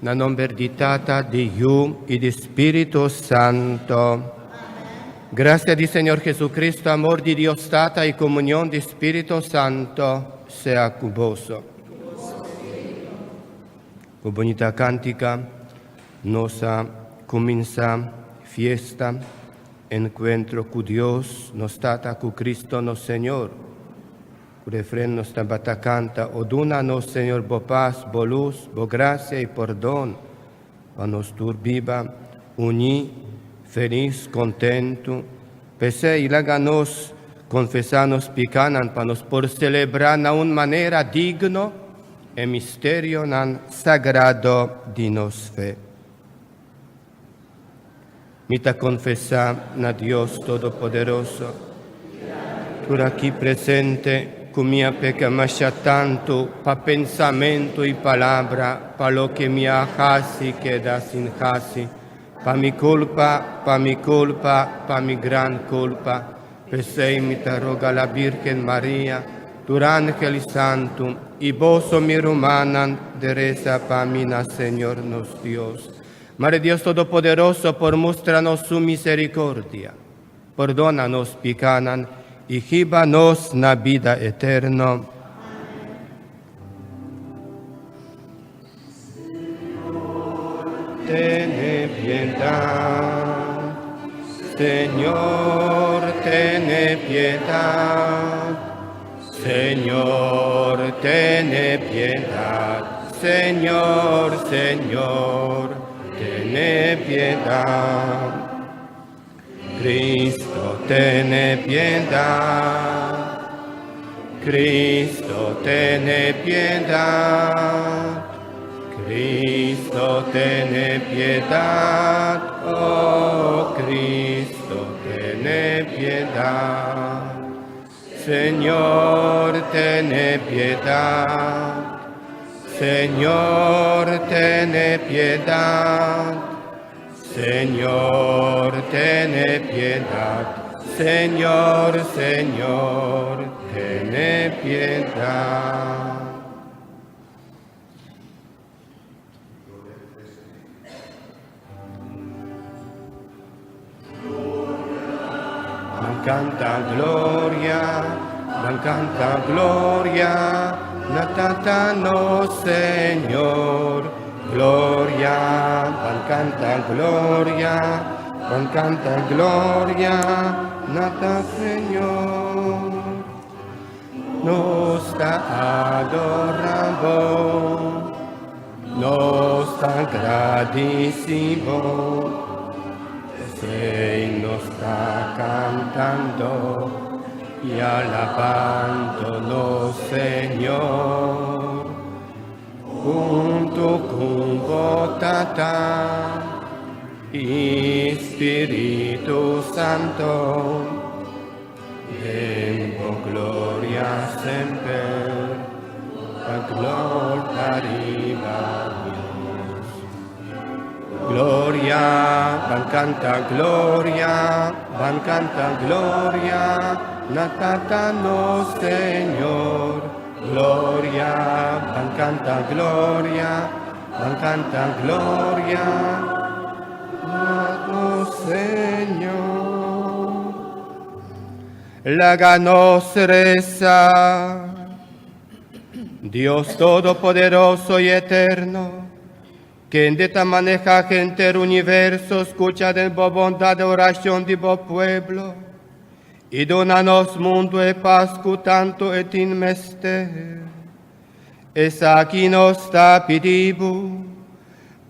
na nombre di Tata, di Iu e di Spirito Santo. Gracia di Señor Jesucristo, amor di Dios Tata y comunión di Spirito Santo sea con vos. Con bonita cántica nos comienza fiesta, encuentro con Dios, nos Tata, con Cristo, nos Señor. El refrán nos tambata canta, odúnanos, Señor, bo paz, bo luz, bo gracia y perdón, para nos viva, uní, feliz, contento, pese y láganos, confesanos picanan, para nos por celebrar na una manera digno, el misterio nan sagrado di nos fe. Mita confesa na Dios Todopoderoso, por aquí presente, con mia peca masha tanto, pa pensamento y palabra, pa lo que mi hasi queda sin hasi, pa mi culpa, pa mi gran culpa, pesei mi te roga la Virgen María, tu ángel santo, y vos mi romanan, de reza pa mina, Señor nos Dios. Madre Dios Todopoderoso, por mostrarnos su misericordia, perdónanos picanan, y jíbanos na vida eterna. Ten piedad, Señor, ten piedad, Señor, ten piedad, Señor, Señor, ten piedad. Cristo, ten piedad, Cristo, ten piedad, Cristo, ten piedad, oh Cristo, ten piedad, Señor, ten piedad, Señor, ten piedad, Señor, ten piedad, Señor, Señor, ten piedad. Dan canta gloria, natatanos, Señor. Gloria, van canta gloria, nata Señor, nos adoramos, nos agradecemos, se nos está cantando y alabándonos, Señor. Junto con Tata y Espíritu Santo, en gloria siempre, a gloria arriba Dios. Gloria, van canta gloria, natatanos, Señor. Gloria, van canta gloria, nuestro Señor. Láganos reza, Dios Todopoderoso y Eterno, que en esta maneja gente el universo, escucha de bondad de oración de vos pueblo, y donanos mundo e paz tanto et in mester. Es aquí nos está pidiendo,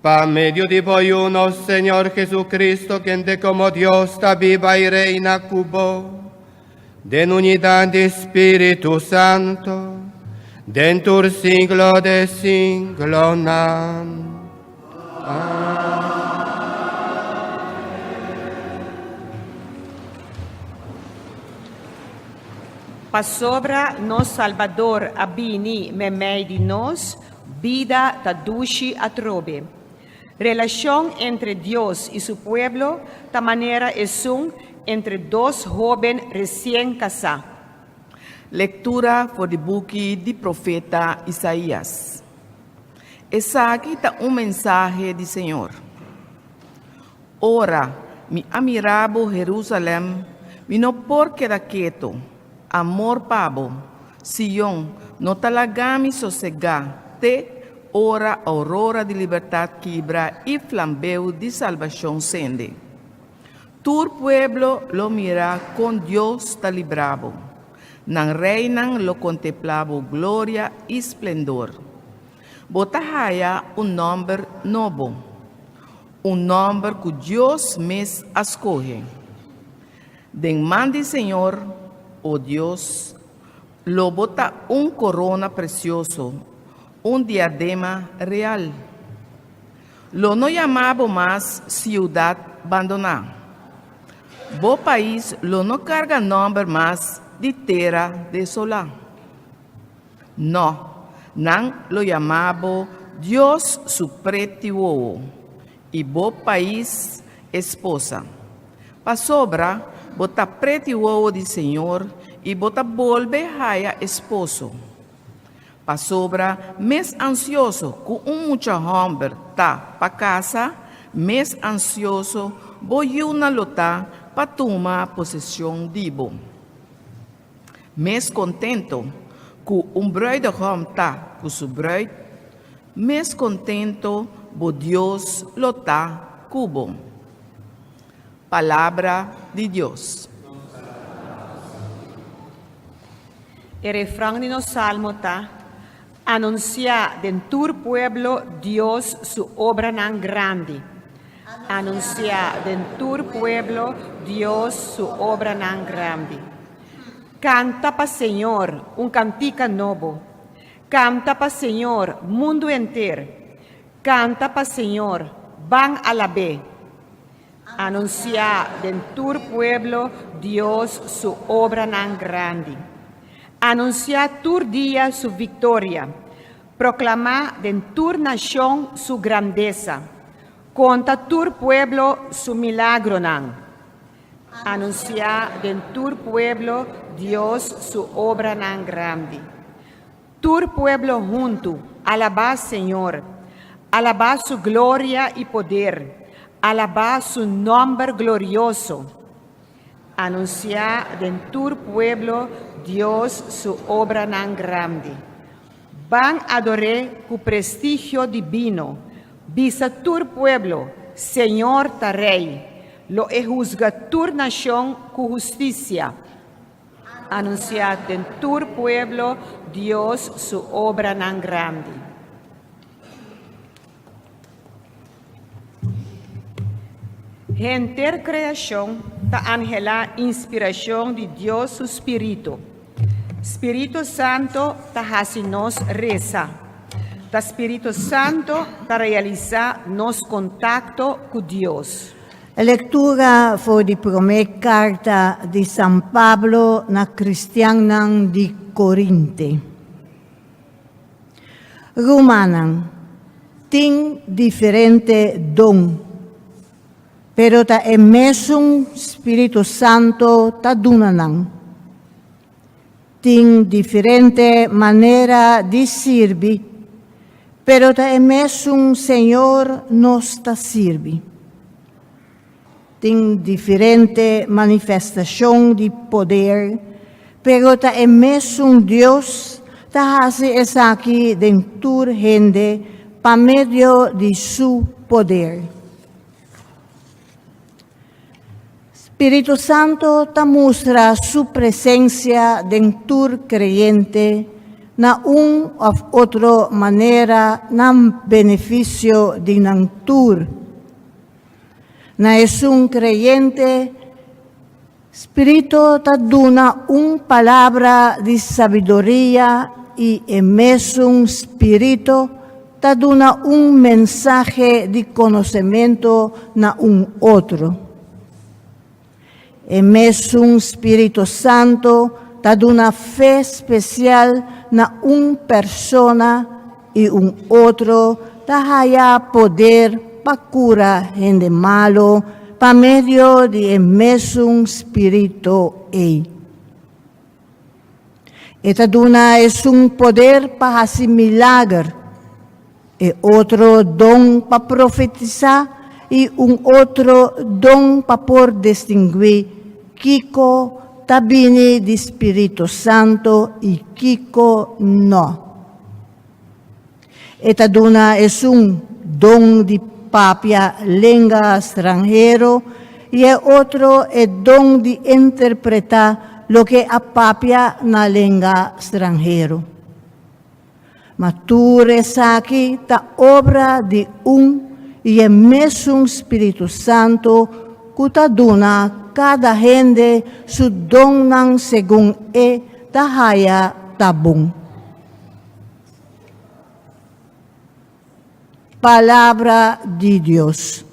pa medio de vos uno, Señor Jesucristo, quien de como Dios está viva y reina cubo, de unidad de Espíritu Santo, dentro del siglo de siglo. Amén. Pasobra nos Salvador abini memei di nos, vida tadushi atrobe. Relación entre Dios y su pueblo, de manera es entre dos jóvenes recién casados. Lectura voor de boekie di profeta Isaías. Essa aqui está mensagem do Senhor. Ora, mi amirabo Jerusalém, mi no por queda quieto, amor pabo, Sion, no talagami sossegar, te ora aurora de liberdade quebra e flambeu de salvação sende. Tur pueblo lo mira con Dios ta librabo, nan reinan lo contemplabo gloria y esplendor. Botahaya nombre novo, nombre que Dios mes escoge. Den mande Señor, oh Dios, lo bota corona precioso, diadema real. Lo no llamaba más ciudad abandonada. Bo país lo no carga nombre más de terra desolada. No, nan lo llamaba Dios su pretio y bo país esposa. Pa sobra, bota pretio de Señor y bota volve haya esposo. Pa sobra, mes ansioso, con mucho hombre ta pa casa, mes ansioso, boyuna lota pa tomar posesión dibo. Mes contento, com bruidegom tá com su bruid, mes contento, bo Deus lo tá cubo. Palavra de Deus. El refrán de nos salmo está: anuncia dentur pueblo Dios su obra tan grande. Anuncia dentur pueblo Dios su obra tan grande. Canta pa Señor cantica novo. Canta pa Señor mundo entero. Canta pa Señor van a la B. Anuncia dentur pueblo Dios su obra tan grande. Anuncia tur día su victoria. Proclama dentur nación su grandeza. Conta tur pueblo su milagro nan. Anuncia dentur pueblo Dios su obra tan grande. Tur pueblo junto, alabá Señor, alabá su gloria y poder, alabá su nombre glorioso. Anuncia dentur pueblo Dios su obra tan grande. Van adorar cu prestigio divino, visa tur pueblo, Señor ta rey, lo juzga tur nación cu justicia. Anunciad en tur pueblo Dios su obra tan grande. Enter creación ta angela inspiración de Dios su Espíritu. Espíritu Santo ta hace nos reza. Ta Espíritu Santo ta realiza nos contacto con Dios. A lectura foi de primeira carta de São Pablo na Cristianan de Corinte. Romanan, tem diferente dom, pero ta é mesmo Espírito Santo ta dunanan. Tem diferente maneira de servir, pero ta é mesmo Senhor nos ta serve. Tem diferente manifestação de poder, pero ta é mesmo Deus ta hace essa aqui dentro gente pa medio de su poder. Espírito Santo ta mostra su presença dentro creyente na ou outra maneira na benefício de nantur. Na es un creyente, Espíritu te dona palabra de sabiduría y en un Espíritu te dona mensaje de conocimiento na otro. En un Espíritu Santo te dona fe especial na persona y otro te haya poder para curar gente malo, para medio de mesmo Espírito. Esta duna es poder para hacer milagre. y otro don para profetizar y un otro don para por distinguir Kiko tabini di Espíritu Santo y Kiko no. Esta duna es un don de papia lengua extranjero y el otro es don de interpretar lo que a papia na lengua extranjero. Mas tu aquí ta obra de un y el mesmo Espíritu Santo que ta duna cada gente su don según ta haya tabun. Palabra de Dios.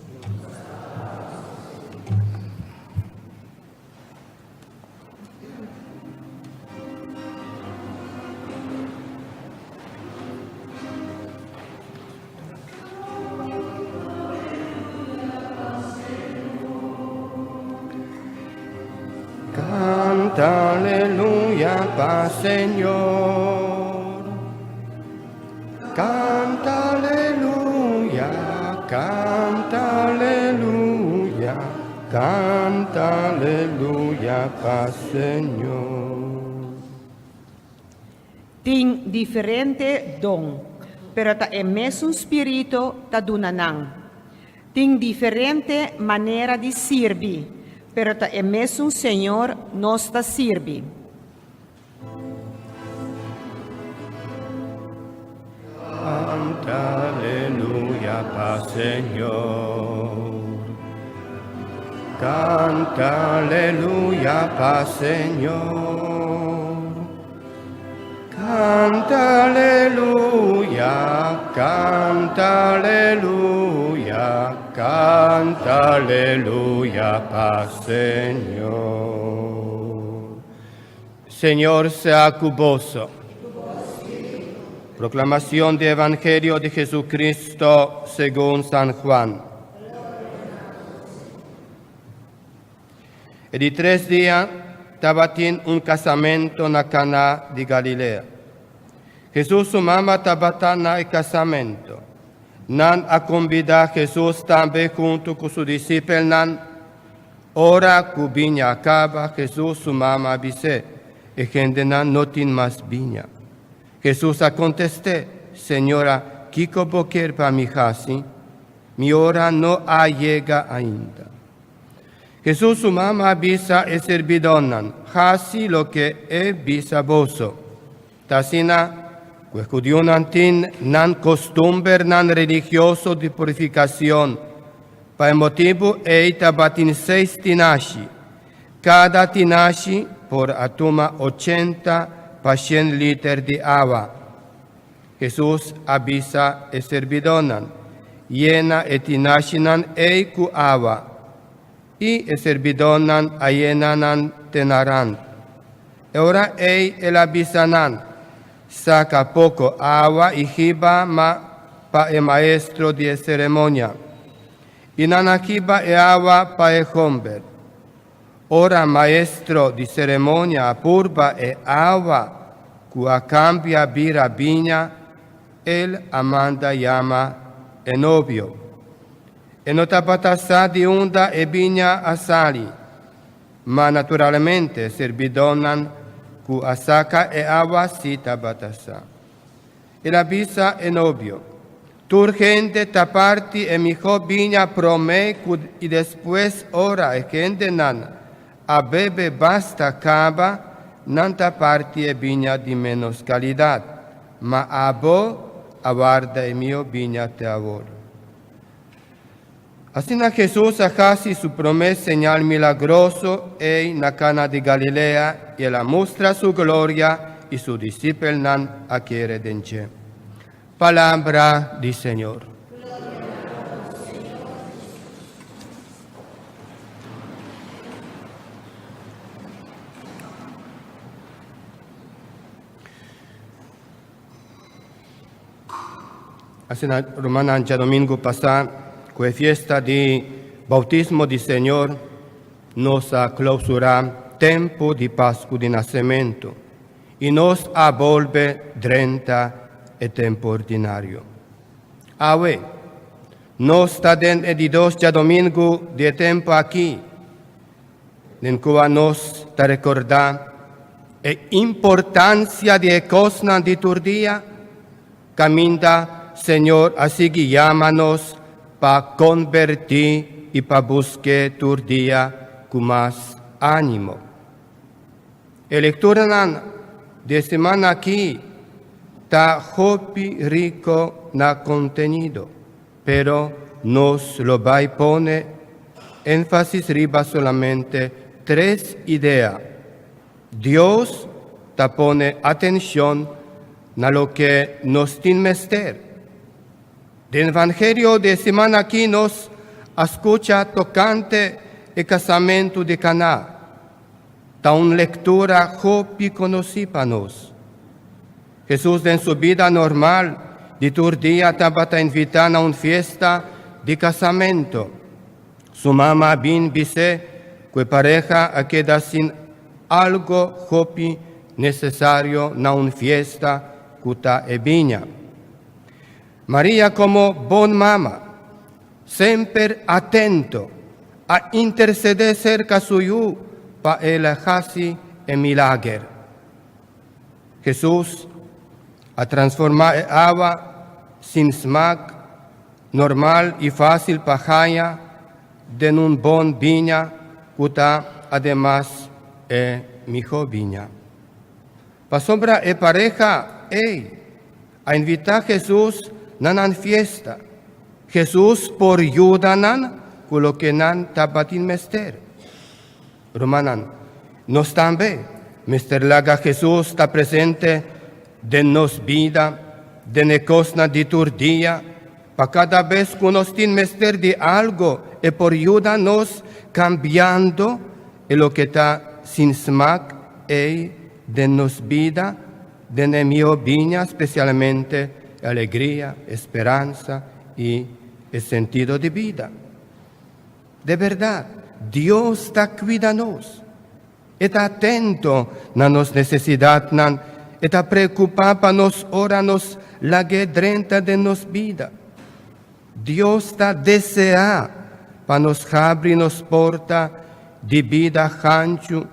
Canta aleluya, paz Señor. Canta aleluya, canta aleluya, paz Señor. Ting diferente don, pero ta el mesmo espíritu ta dunanan. Ting diferente manera de servir, pero ta el mesmo Señor nos ta sirve. Canta aleluya, paz Señor. Canta aleluya, paz Señor. Canta aleluya, canta aleluya, canta aleluya, paz Señor. Señor sea cuboso. Proclamación del Evangelio de Jesucristo según San Juan. Y de 3 días tabatin un casamento na Cana de Galilea. Jesús su mamá tabatana el casamento. Nan a convidar Jesús también junto con su discípulo nan. Ora cubiña acaba Jesús su mamá dice, y gente nan no tiene más viña. Jesús a contesté, Señora, ¿Kiko boquer para mi hasi? Mi hora no ha llega ainda. Jesús su mamá avisa e servidonan, hasi lo que e visa boso. Tasina, cuescudionantin nan costumbre nan religioso de purificación, pa el motivo eita batin 6 tinashi. Cada tinashi por atuma 80 pa 100 liter de agua. Jesús avisa e servidonan, llena e tinashinan ei cu agua, y e servidonan ayenanan tenaran. Ahora ei el avisanan, saca poco agua y jiba ma pa el maestro de ceremonia, y nanajiba e agua pa el hombre. Ora maestro di ceremonia apurba e agua, cua cambia bira viña, el amanda llama e novio. E notabatasa di unda e viña asali, ma naturalmente servidonan cu asaca e agua si tabatasa. E la visa e novio. Turgente taparti e mijo viña prome y después ora e gente nan. A bebe basta cava, nanta parti e viña di menos calidad, ma abo aguarda e mio viña te avor. Así na Jesús hacasi su promesa señal milagroso e na Cana de Galilea y la muestra su gloria y su discípulo nan acquiere denche. Palabra di Señor. Hace una romana ancha domingo pasado, con fiesta de bautismo del Señor, nos ha clausurado tiempo de Pascua de nacimiento y nos abolve 30 e tempo ordinario. Awe, nós está den edidos já domingo de tempo aqui, em que nós está recordar a importância de cosna de turdia, caminda, Senhor, assim que chama-nos para convertir e para buscar turdia com mais ânimo. A leitura de semana aqui está rico na contenido, pero nos lo vai pone énfasis riba solamente 3 ideas. Dios te pone atención na lo que nos tiene mester. Del Evangelio de semana aquí nos escucha tocante el casamento de Caná. Ta una lectura hopi conocí para nos. Jesús en su vida normal de día estaba invitar a una fiesta de casamento. Su mamá bien dice que pareja queda sin algo hopi necesario na una fiesta kuta ebiña. María como bon mamá, siempre atento a interceder cerca suyo para el hasi el milagro. Jesús a transformar agua sin smag, normal y fácil para Jaya, de un bon viña, kuta además mijo viña. Pa sobra pareja, a invitar a Jesús na fiesta. Jesús por ayudanan con lo que nan tabatin mester. Romanan, nos también, mester laga Jesús está presente de nos vida, de necosna de turdia, pa cada vez que nos tin mester de algo, y por ayuda nos cambiando lo que está sin smag, de nos vida, de nemio viña, especialmente alegría, esperanza y el sentido de vida. De verdad, Dios está cuidándonos, está atento a nos necesidades, está preocupado para nos oranos la guedrenta de nos vida. Dios está deseado para nos abrir nos porta de vida hanchu,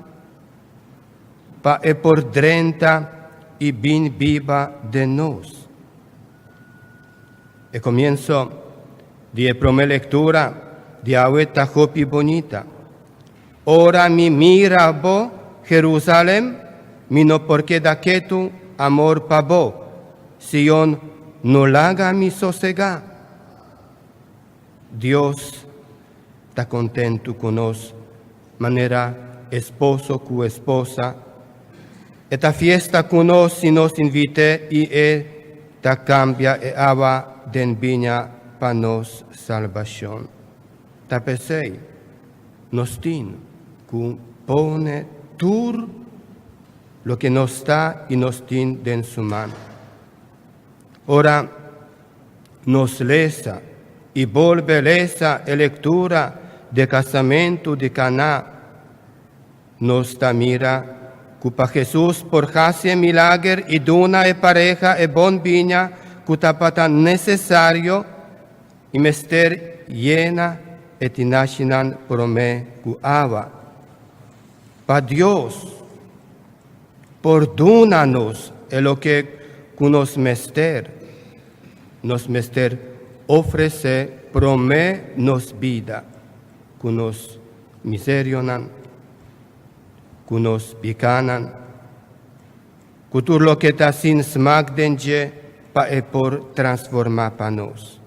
para por drenta y bien viva de nos. El comienzo de la primera lectura de Ahueta Jopi Bonita. Ora mi mira bo, Jerusalén, mino porque da que tu amor pa bo, Sion no laga mi sosega. Dios está contento con nos, manera esposo cu esposa. Esta fiesta con nos si nos invite y ta cambia e ava den viña pa nos salvación. Ta pesei, nos tin, cu pone tur lo que nos está y nos tin den su mano. Ora nos lesa y volve lesa e lectura de casamento de Caná. Nos ta mira Cupa Jesús por hace milagre y duna e pareja e bon viña cutapata necesario y mester llena et inashinan prome cu ava. Pa Dios, perdónanos lo que cu nos mester ofrece prome nos vida, cu nos miserionan, cu nos picanan, cu tur lo que ta sin smag denje pa por transformar pa nos.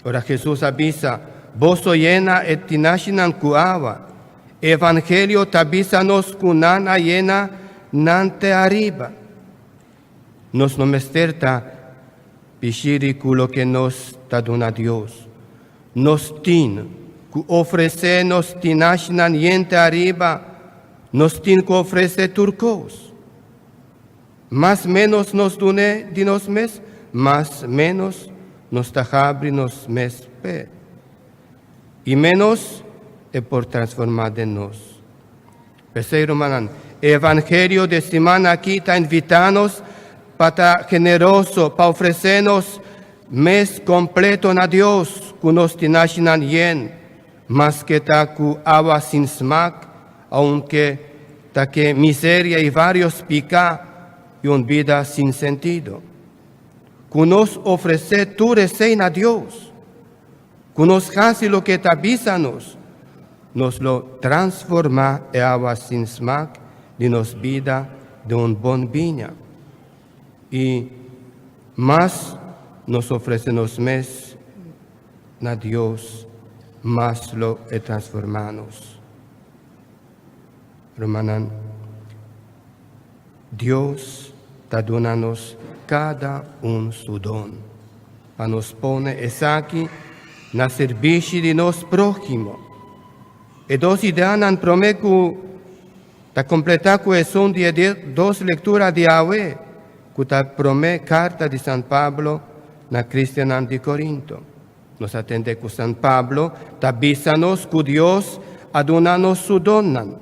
Ora Jesús avisa, vos llena et tinashinan cu ava, evangelio tabisa nos cu nana llena nante arriba. Nos no mesterta pishiri cu lo que nos ta dona Dios. Nos tin, cu ofrece nos tinashinan yente arriba, nos tin cu ofrece turcos. Más menos nos dune di nos mes, más menos nos tajabri nos mes pe. Y menos por transformar de nos. Pesei romanan, evangelio de semana aquí ta invitanos para generoso, para ofrecernos mes completo na Dios, kunos tinashinan yen, mas que ta ku agua sin smack, aunque ta que miseria y varios pica y una vida sin sentido. Kunos ofrece tu reseña a Dios, kunos casi lo que tabizanos, nos lo transforma en agua sin smack, de nos vida de un bon viña. Y más nos ofrece nos mes na Dios, más lo transformamos. Hermanan, Dios ta donanos cada un su don, pa nos pone aquí na servici di nos prójimo. E dos ideanan promecu ta completa cu son di dos lectura di Awe, cu ta prome carta di San Pablo na Cristianan di Corinto. Nos atende cu San Pablo, ta bisanos cu Dios adonanos su donan.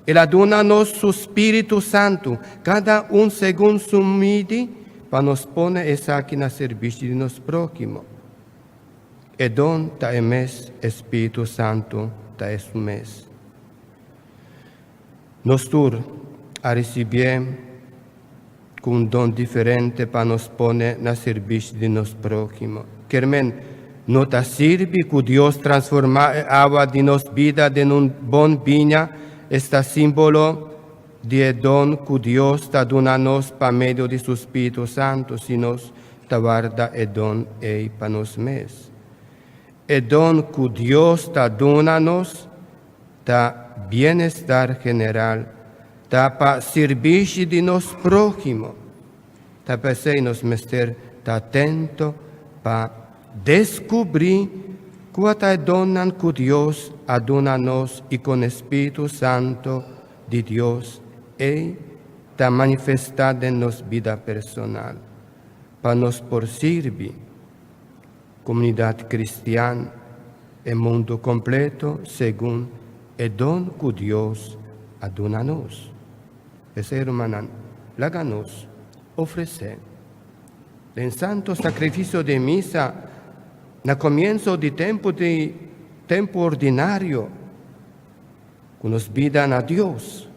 El adonanos su Spiritu Santo, cada un según su midi, pa nos pone aquí na servici di nos prójimo. E don ta emes Espíritu Santo ta es un mes. Nos tur a recibir con un don diferente pa nos pone na servici di nos prójimo. Kermen, no ta sirvi cu Dios transforma agua di nos vida de un bon viña, esta símbolo de don cu Dios ta donanos pa medio di su Spiritu Santo, si nos ta guarda e don ei pa nos mes. E don cu Dios ta donanos ta bienestar general, ta pa servici di nos prójimo, ta pa sei nos mester ta atento pa descubrir quata donan cu Dios adonanos y con Espíritu Santo di Dios e ta manifestada en nos vida personal, pa nos por servir comunidad cristiana e mundo completo según el don que Dios adonanos. Ese hermano, láganos ofrecer el santo sacrificio de misa na comienzo de tiempo ordinario, que nos vidan a Dios,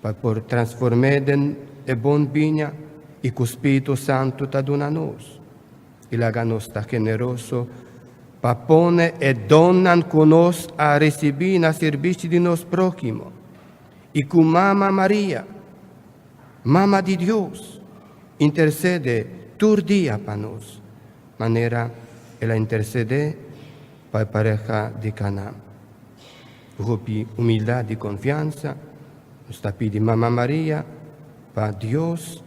para por transformar en bon viña y que el Espíritu Santo te adonanos. Y láganos ta generoso, pa pone e donan con nos a recibir na servici di nos prójimo. Y con Mamá María, Mamá de Dios, intercede tur día pa nos, manera ella intercede pa pareja de Caná. Rupi humildad y confianza, nos ta pide Mamá María, pa Dios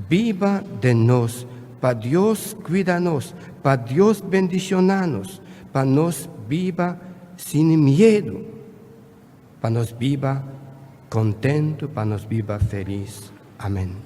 viva de nos, pa Dios cuídanos, pa Dios bendicionanos, pa nos viva sin miedo, pa nos viva contento, pa nos viva feliz. Amén.